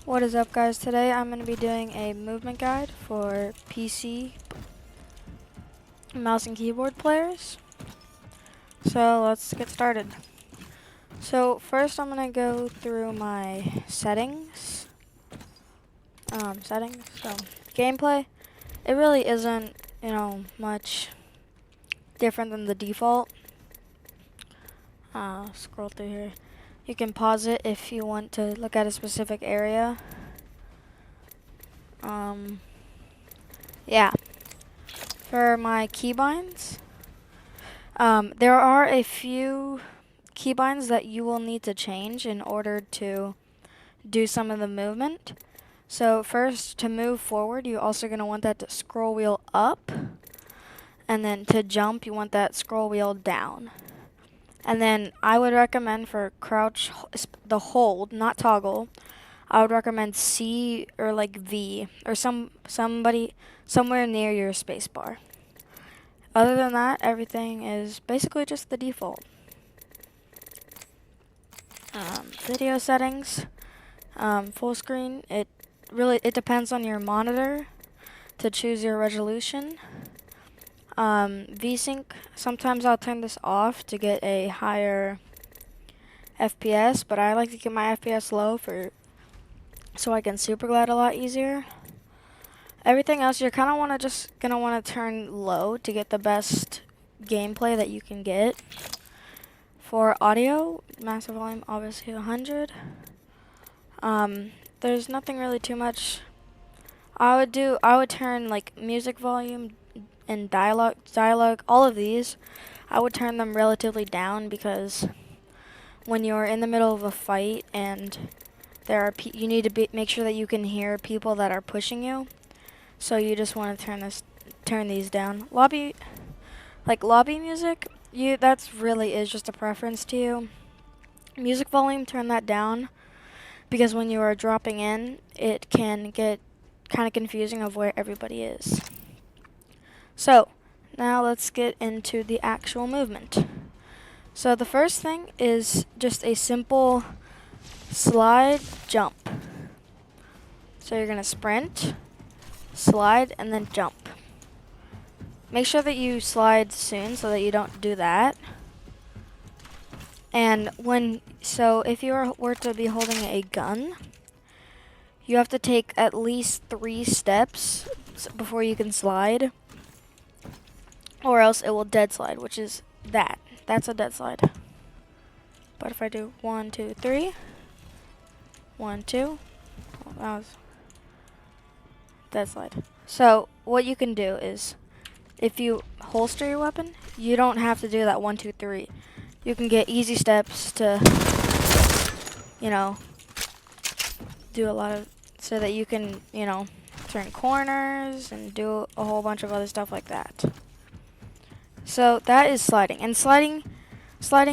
What is up, guys? Today I'm going to be doing a movement guide for PC mouse and keyboard players. So let's get started. So first I'm going to go through my settings. So gameplay, it really isn't, much different than the default. Scroll through here. You can pause it if you want to look at a specific area. Yeah. For my keybinds, there are a few keybinds that you will need to change in order to do some of the movement. So first, to move forward, you're also going to want that to scroll wheel up. And then to jump, you want that scroll wheel down. And then I would recommend for crouch, the hold, not toggle, I would recommend C or like V or somewhere near your spacebar. Other than that, everything is basically just the default. Video settings, full screen. It depends on your monitor to choose your resolution. VSync. Sometimes I'll turn this off to get a higher FPS, but I like to keep my FPS low so I can super glide a lot easier. Everything else you're kind of gonna want to turn low to get the best gameplay that you can get. For audio, massive volume obviously 100. There's nothing really too much. I would turn like music volume and dialogue, all of these. I would turn them relatively down because when you're in the middle of a fight and you need to make sure that you can hear people that are pushing you. So you just want to turn these down. Lobby music, that's really is just a preference to you. Music volume, turn that down because when you are dropping in, it can get kind of confusing of where everybody is. So now let's get into the actual movement. So the first thing is just a simple slide jump. So you're gonna sprint, slide, and then jump. Make sure that you slide soon so that you don't do that. And if you were to be holding a gun, you have to take at least 3 steps before you can slide, or else it will dead slide, which is that's a dead slide. But if I do 1, 2, 3, 1, 2, well, that was dead slide. So what you can do is, if you holster your weapon, you don't have to do that 1, 2, 3. You can get easy steps to, do a lot of, so that you can, turn corners and do a whole bunch of other stuff like that. So that is sliding. And sliding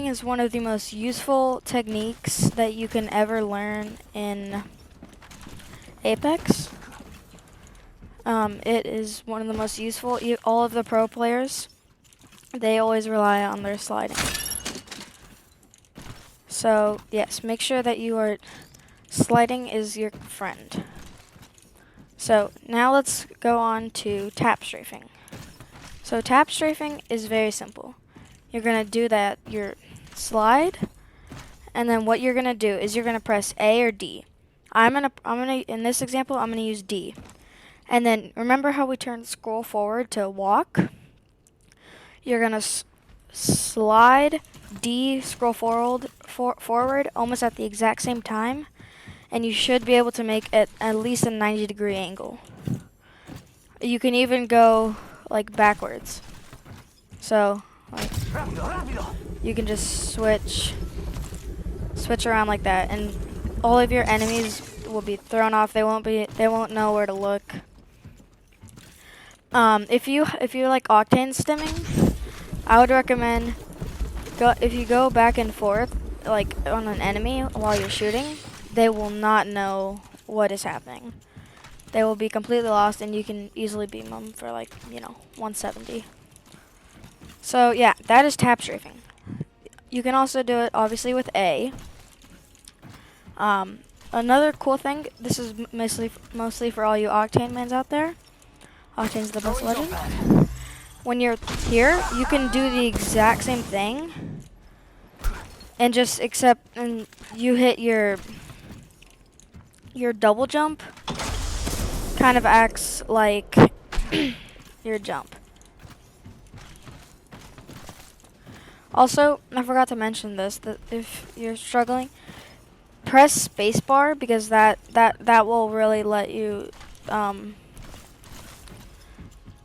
is one of the most useful techniques that you can ever learn in Apex. It is one of the most useful. All of the pro players, they always rely on their sliding. So yes, make sure that sliding is your friend. So now let's go on to tap strafing. So tap strafing is very simple. You're gonna do that, your slide, and then what you're gonna do is you're gonna press A or D. In this example, I'm gonna use D. And then remember how we turned scroll forward to walk? You're gonna slide D, scroll forward almost at the exact same time, and you should be able to make it at least a 90-degree angle. You can even go like backwards. So you can just switch around like that, and all of your enemies will be thrown off. They won't know where to look. If you like octane stimming, I would recommend if you go back and forth like on an enemy while you're shooting, they will not know what is happening. They will be completely lost, and you can easily beam them for 170. So yeah, that is tap strafing. You can also do it obviously with A. another cool thing, this is mostly for all you Octane mans out there. Octane's the best legend. When you're here, you can do the exact same thing, and you hit your double jump. Kind of acts like your jump. Also, I forgot to mention this, that if you're struggling, press spacebar, because that will really let you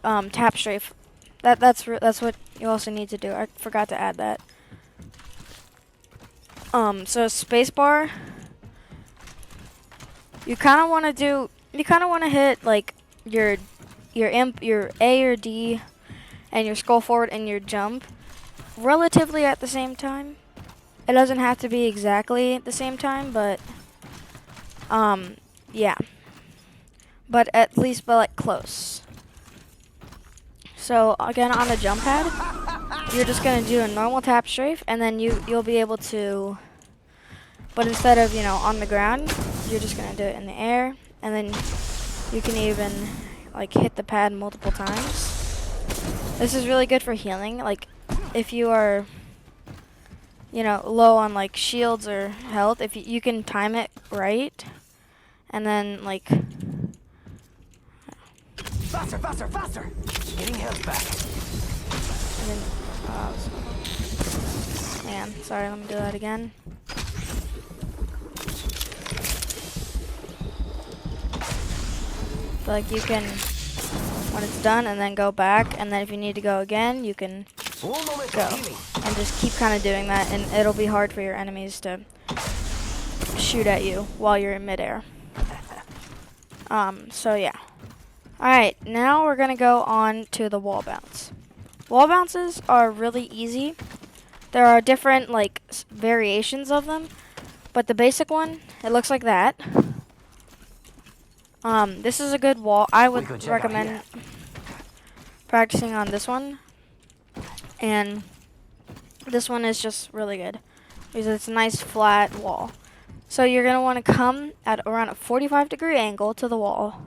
tap strafe. That's what you also need to do. I forgot to add that. So spacebar, you kind of want to hit like your A or D and your scroll forward and your jump relatively at the same time. It doesn't have to be exactly at the same time, but yeah. But at least like close. So again, on the jump pad, you're just gonna do a normal tap strafe, and then you'll be able to. But instead of on the ground, you're just gonna do it in the air, and then you can even like hit the pad multiple times. This is really good for healing. Like if you are low on like shields or health, if you can time it right, and then like. Faster, faster, faster! Getting health back. Man, sorry, let me do that again. So, like you can, when it's done, and then go back, and then if you need to go again, you can go. And just keep kind of doing that, and it'll be hard for your enemies to shoot at you while you're in midair. So yeah. Alright, now we're going to go on to the wall bounce. Wall bounces are really easy. There are different like variations of them, but the basic one, it looks like that. This is a good wall. I would recommend practicing on this one. And this one is just really good because it's a nice flat wall. So you're going to want to come at around a 45-degree angle to the wall.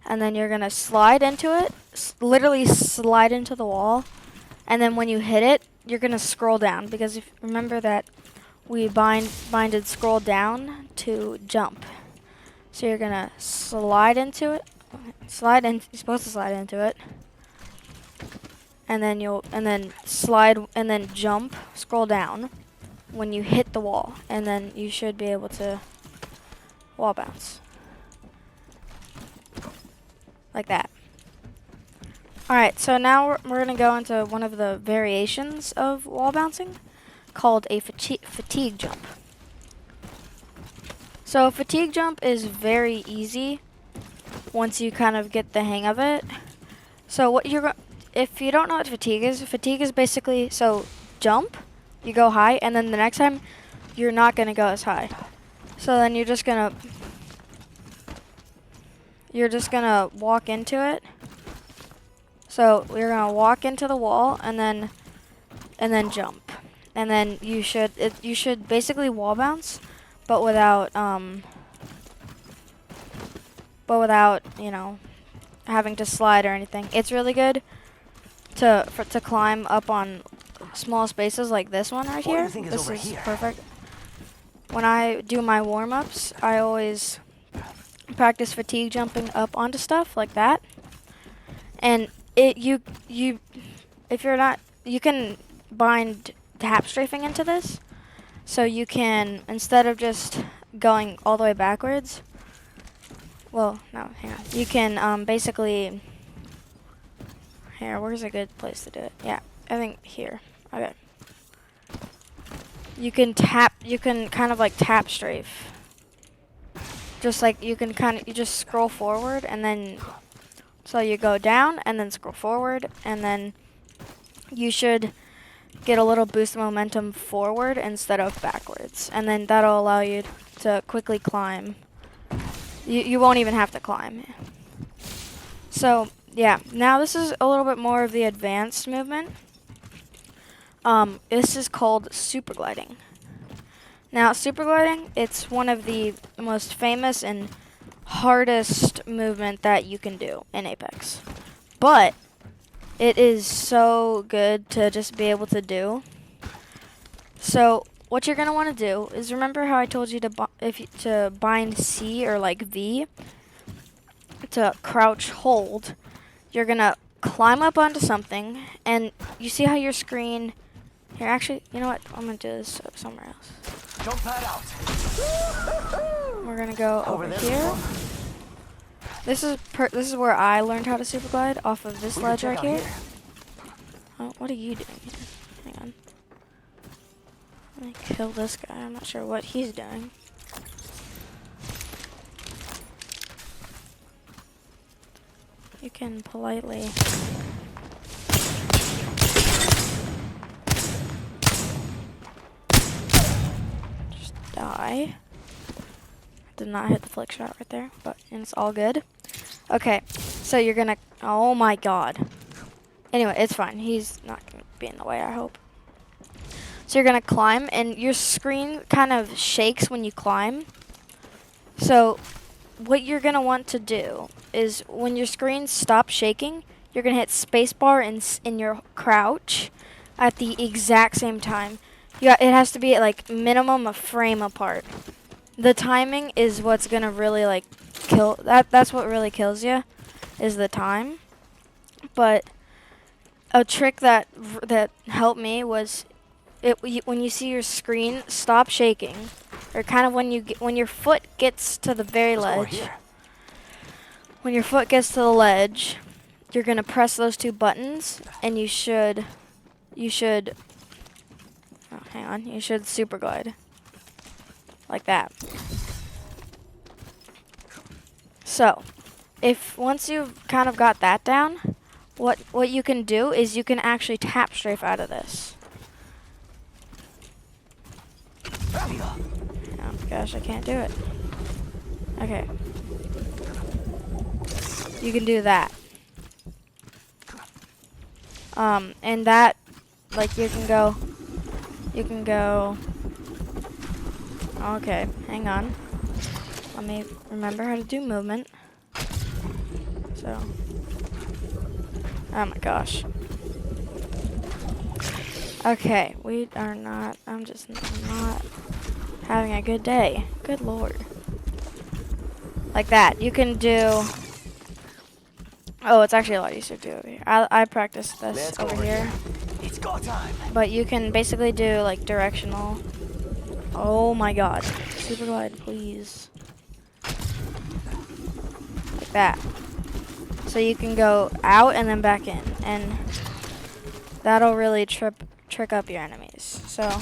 And then you're going to slide into it, literally slide into the wall. And then when you hit it, you're going to scroll down. Because if remember that we binded scroll down to jump. So you're going to slide into it. You're supposed to slide into it. And then slide, and then jump, scroll down when you hit the wall. And then you should be able to wall bounce. Like that. Alright, so now we're going to go into one of the variations of wall bouncing called a fatigue jump. So a fatigue jump is very easy once you kind of get the hang of it. So if you don't know what fatigue is basically, so jump, you go high, and then the next time you're not going to go as high. So then you're just going to walk into it. So we're going to walk into the wall and then jump. And then you should basically wall bounce, but without having to slide or anything. It's really good to climb up on small spaces like this one right here. This is perfect. When I do my warm-ups, I always practice fatigue jumping up onto stuff like that. And you can bind tap strafing into this. So you can, instead of just going all the way backwards, well, no, hang on. You can basically, here, where's a good place to do it? Yeah, I think here. Okay. You can kind of like tap strafe. Just like you just scroll forward, and then, so you go down and then scroll forward, and then you should get a little boost of momentum forward instead of backwards. And then that'll allow you to quickly climb. You won't even have to climb. So, yeah. Now this is a little bit more of the advanced movement. This is called super gliding. Now, super gliding, it's one of the most famous and hardest movement that you can do in Apex. But it is so good to just be able to do. So what you're gonna want to do is remember how I told you to bind C or like V to crouch hold. You're gonna climb up onto something, and you see how your screen. Here, actually, you know what? I'm gonna do this somewhere else. Jump pad out. We're gonna go over there here. before? This is where I learned how to super glide off of this We can ledge check right out here. Oh, what are you doing here? Hang on. Let me kill this guy. I'm not sure what he's doing. You can politely. Just die. Did not hit the flick shot right there, but it's all good. Okay, so you're gonna. Oh my god. Anyway, it's fine. He's not gonna be in the way, I hope. So you're gonna climb, and your screen kind of shakes when you climb. So what you're gonna want to do is when your screen stops shaking, you're gonna hit spacebar in your crouch at the exact same time. It has to be at like minimum a frame apart. The timing is what's gonna really like kill. That's what really kills you, is the time. But a trick that helped me was when you see your screen stop shaking, or kind of when your foot gets to the very ledge. When your foot gets to the ledge, you're gonna press those two buttons, and you should. Oh, hang on. You should super glide, like that. So, if once you've kind of got that down, what you can do is you can actually tap strafe out of this. Oh gosh, I can't do it. Okay. You can do that. And that, like, you can go, okay, hang on. Let me remember how to do movement. So, oh my gosh. Okay, I'm just not having a good day. Good lord. Like that. You can do, oh, it's actually a lot easier to do over here. I practiced this over here. It's go time. But you can basically do like directional. Oh my god. Super glide, please. Like that. So you can go out and then back in, and that'll really trick up your enemies. So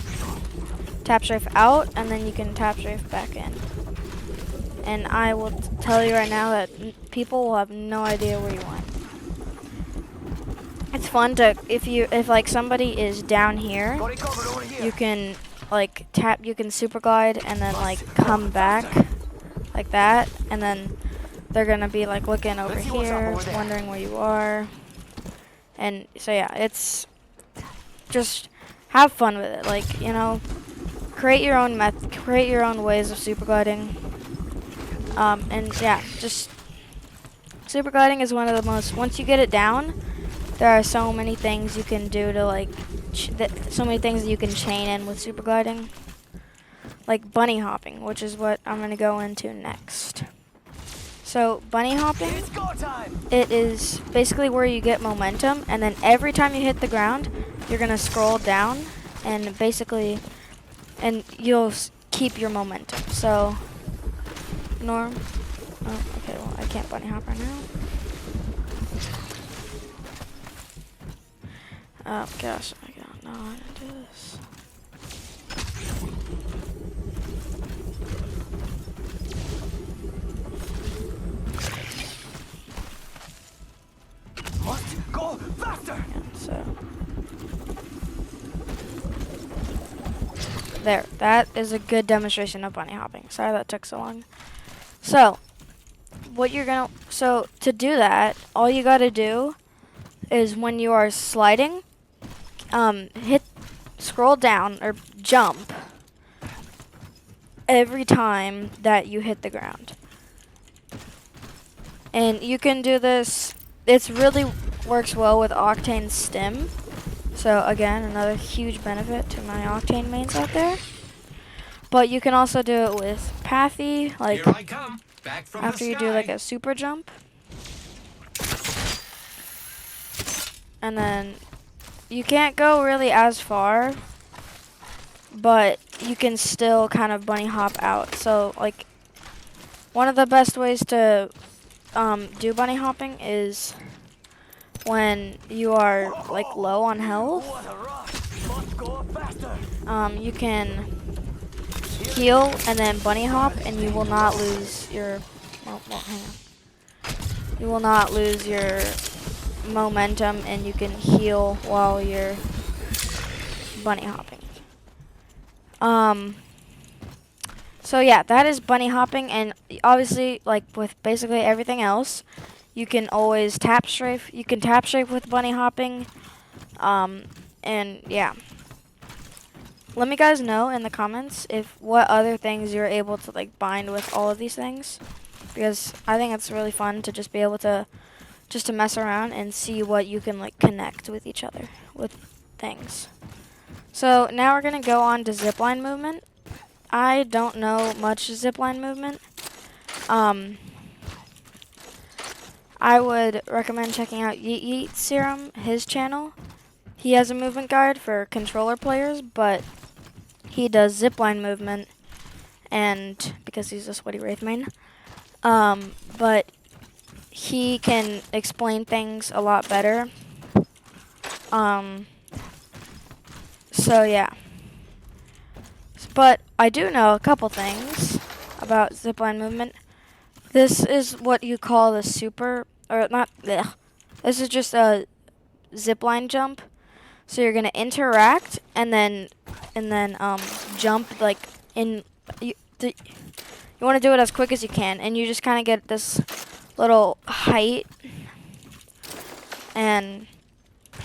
tap strafe out, and then you can tap strafe back in. And I will tell you right now that people will have no idea where you went. It's fun to if like somebody is down here, you can like you can super glide and then like come back like that, and then they're gonna be like looking over here, wondering where you are. And so yeah, it's just have fun with it. Like, you know, create your own ways of super gliding. And yeah, just super gliding is one of the most. Once you get it down, there are so many things you can do to like, so many things that you can chain in with super gliding, like bunny hopping, which is what I'm gonna go into next. So bunny hopping, it is basically where you get momentum, and then every time you hit the ground, you're gonna scroll down, and basically, and you'll keep your momentum. So, Norm, oh, okay, well I can't bunny hop right now. Oh gosh, I don't know how to do this. Must go faster. And so there, that is a good demonstration of bunny hopping. Sorry that took so long. So to do that, all you gotta do is when you are sliding, scroll down or jump, every time that you hit the ground. And you can do this, it's really works well with Octane Stim. So again, another huge benefit to my Octane mains out there. But you can also do it with Pathy, like Here I come, back from after the you do like sky. a super jump. And then you can't go really as far, but you can still kind of bunny hop out. So like one of the best ways to do bunny hopping is when you are like low on health. What a rush! Must go faster. You can heal and then bunny hop, and you will not lose your. Well, hang on. You will not lose your momentum, and you can heal while you're bunny hopping. So yeah, that is bunny hopping, and obviously, like with basically everything else, you can always tap strafe. You can tap strafe with bunny hopping, and yeah. Let me guys know in the comments if what other things you're able to like bind with all of these things, because I think it's really fun to just be able to just to mess around and see what you can like connect with each other with things. So now we're gonna go on to zipline movement. I don't know much zipline movement. I would recommend checking out Yeet Yeet Serum, his channel. He has a movement guide for controller players, but he does zipline movement, and because he's a sweaty wraith main, but he can explain things a lot better. So yeah. But I do know a couple things about zipline movement. This is what you call the super, or not, bleh. This is just a zipline jump. So you're gonna interact and then jump like in. You want to do it as quick as you can, and you just kind of get this little height, and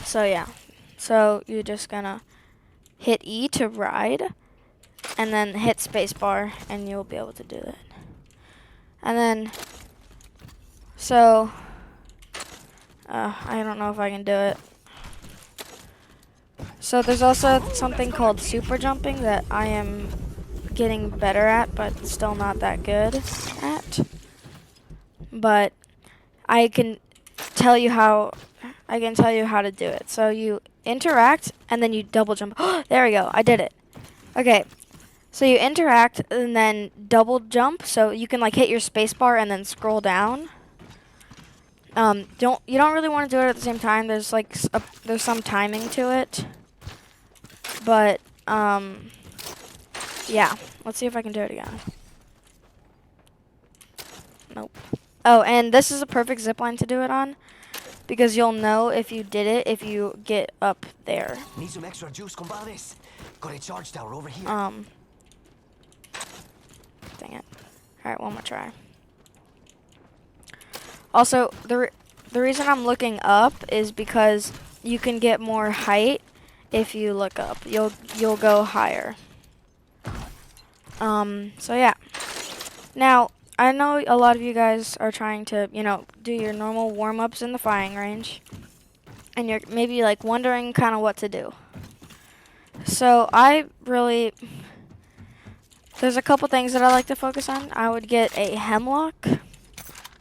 so yeah. So you're just gonna hit E to ride, and then hit spacebar, and you'll be able to do it. And then, so I don't know if I can do it. So there's also something called super jumping that I am getting better at, but still not that good at. But I can tell you how to do it. So you interact and then you double jump. There we go. I did it. Okay. So you interact and then double jump, so you can like hit your space bar and then scroll down. You don't really want to do it at the same time. There's like there's some timing to it. But yeah. Let's see if I can do it again. Nope. Oh, and this is a perfect zipline to do it on, because you'll know if you did it if you get up there. Need some extra juice, compadres. Got a charge tower over here. Dang it. All right, one more try. Also, the reason I'm looking up is because you can get more height if you look up. You'll go higher. So yeah. Now, I know a lot of you guys are trying to, do your normal warm-ups in the firing range, and you're maybe like wondering kind of what to do. So there's a couple things that I like to focus on. I would get a hemlock,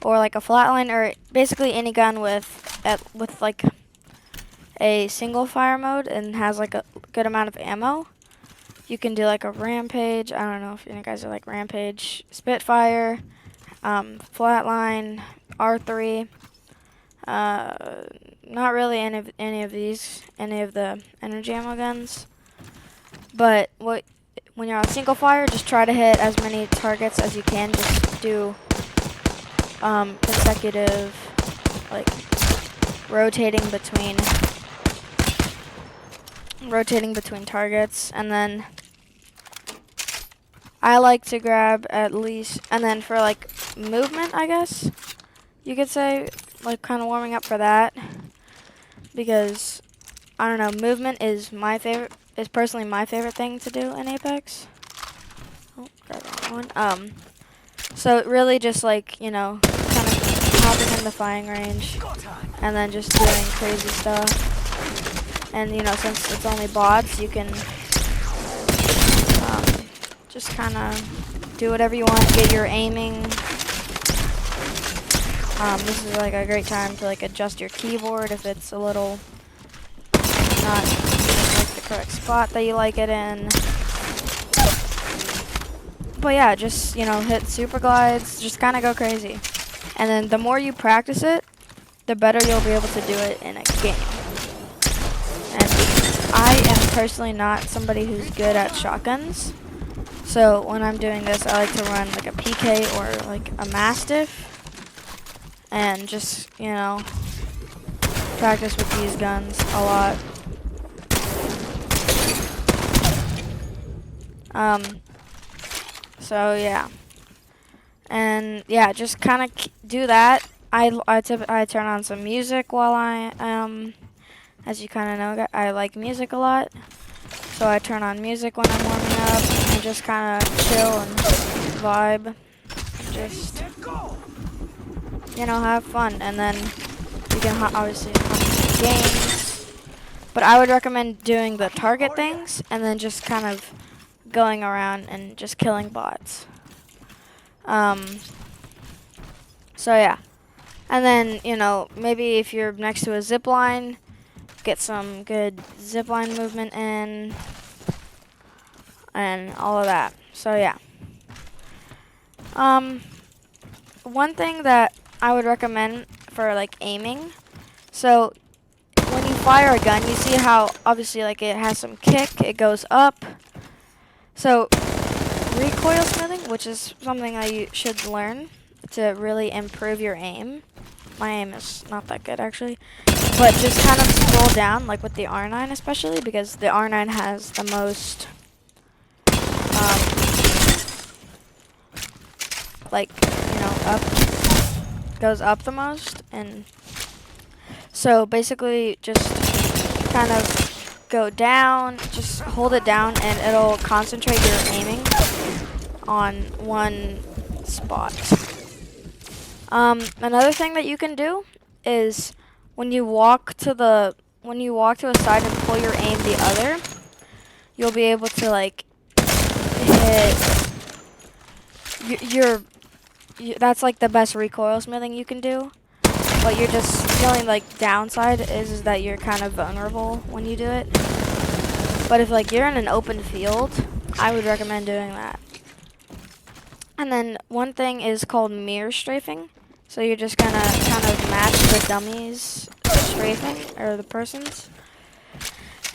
or like a flatline, or basically any gun with like a single fire mode and has like a good amount of ammo. You can do like a rampage. I don't know if you guys are like rampage, Spitfire, flatline, R3. Not really any of the energy ammo guns. But when you're on single fire, just try to hit as many targets as you can. Just do consecutive, like rotating between targets, and then I like to grab at least, and then for like movement, I guess you could say, like kind of warming up for that, because I don't know, movement is personally my favorite thing to do in Apex. Oh, grab it. one. So really just like, you know, kind of hopping in the firing range and then just doing crazy stuff. And you know, since it's only bots, you can just kind of do whatever you want, get your aiming. This is like a great time to like adjust your keyboard if it's a little not like the correct spot that you like it in. But yeah, just, you know, hit super glides, just kind of go crazy. And then the more you practice it, the better you'll be able to do it in a game. And I am personally not somebody who's good at shotguns. So when I'm doing this, I like to run like a PK or like a Mastiff. And just, you know, practice with these guns a lot. So yeah, and yeah, just kind of do that. I turn on some music while I as you kind of know, I like music a lot. So I turn on music when I'm warming up and just kind of chill and vibe, just, you know, have fun. And then you can obviously hop games, but I would recommend doing the target things and then just kind of going around and just killing bots. So yeah, and then, you know, maybe if you're next to a zip line, get some good zip line movement in and all of that. So yeah, one thing that I would recommend for like aiming, so when you fire a gun, you see how obviously like it has some kick, it goes up. So recoil smithing, which is something that you should learn to really improve your aim. My aim is not that good actually, but just kind of scroll down, like with the R9 especially, because the R9 has the most like, you know, goes up the most. And so basically just kind of go down, just hold it down, and it'll concentrate your aiming on one spot. Another thing that you can do is when you walk to a side and pull your aim the other, you'll be able to like hit that's like the best recoil smithing you can do. But you're just, the only like downside is that you're kind of vulnerable when you do it. But if like you're in an open field, I would recommend doing that. And then one thing is called mirror strafing. So you're just gonna kind of match the dummy's strafing, or the person's.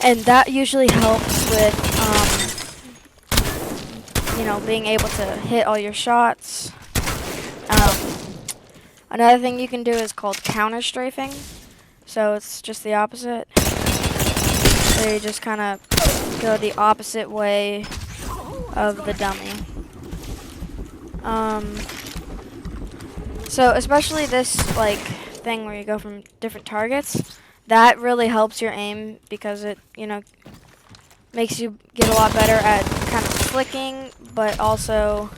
And that usually helps with, you know, being able to hit all your shots. Another thing you can do is called counter strafing. So it's just the opposite. So you just kind of go the opposite way of the dummy. So especially this like thing where you go from different targets, that really helps your aim because it, you know, makes you get a lot better at kind of flicking, but also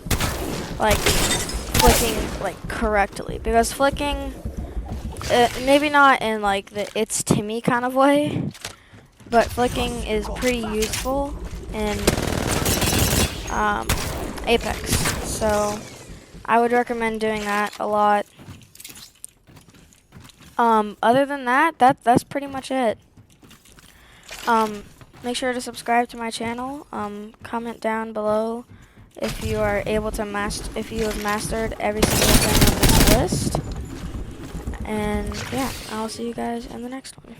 like flicking like correctly, because flicking, maybe not in like the it's Timmy kind of way, but flicking is pretty useful in Apex. So I would recommend doing that a lot. Other than that, that's pretty much it. Make sure to subscribe to my channel. Comment down below if you are able to if you have mastered every single thing on this list. And yeah, I'll see you guys in the next one.